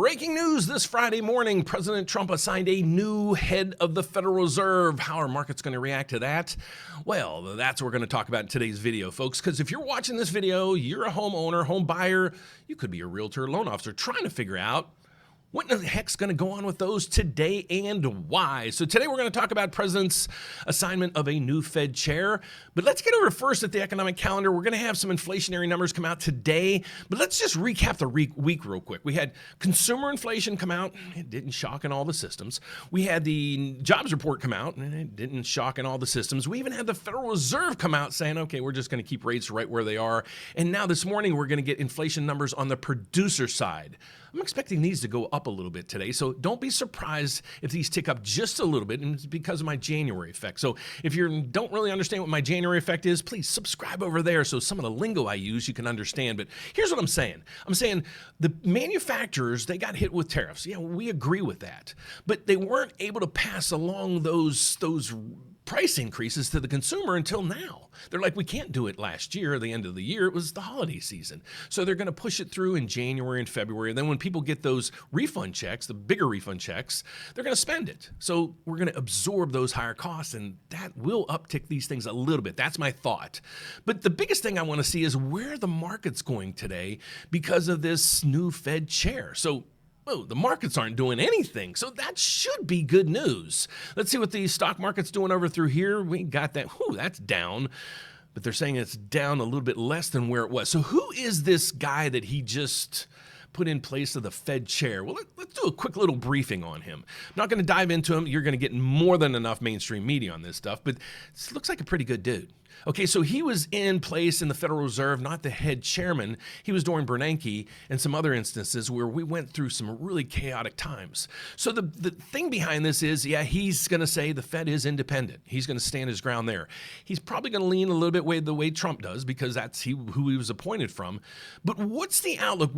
Breaking news this Friday morning. President Trump assigned a new head of the Federal Reserve. How are markets going to react to that? Well, that's what we're going to talk about in today's video, folks, because if you're watching this video, you're a homeowner, home buyer, you could be a realtor, loan officer trying to figure out what in the heck's going to go on with those today and why? So today we're going to talk about President's assignment of a new Fed chair. But let's get over first at the economic calendar. We're going to have some inflationary numbers come out today. But let's just recap the week real quick. We had consumer inflation come out. It didn't shock in all the systems. We had the jobs report come out, and it didn't shock in all the systems. We even had the Federal Reserve come out saying, okay, we're just going to keep rates right where they are. And now this morning we're going to get inflation numbers on the producer side. I'm expecting these to go up a little bit today, so don't be surprised if these tick up just a little bit, and it's because of my January effect. So if you don't really understand what my January effect is, please subscribe over there so some of the lingo I use you can understand. But here's what I'm saying. I'm saying the manufacturers, they got hit with tariffs. Yeah, we agree with that. But they weren't able to pass along those price increases to the consumer until now. They're like, we can't do it last year, the end of the year. It was the holiday season. So they're going to push it through in January and February. And then when people get those refund checks, the bigger refund checks, they're going to spend it. So we're going to absorb those higher costs, and that will uptick these things a little bit. That's my thought. But the biggest thing I want to see is where the market's going today because of this new Fed chair. So the markets aren't doing anything, so that should be good news. Let's see what the stock market's doing over through here. We got that. That's down, but they're saying it's down a little bit less than where it was. So who is this guy that he just put in place of the Fed chair? Well, let's do a quick little briefing on him. I'm not going to dive into him. You're going to get more than enough mainstream media on this stuff, but this looks like a pretty good dude. Okay, so he was in place in the Federal Reserve, not the head chairman. He was during Bernanke and some other instances where we went through some really chaotic times. So the thing behind this is, yeah, he's going to say the Fed is independent. He's going to stand his ground there. He's probably going to lean a little bit the way Trump does because that's who he was appointed from. But what's the outlook?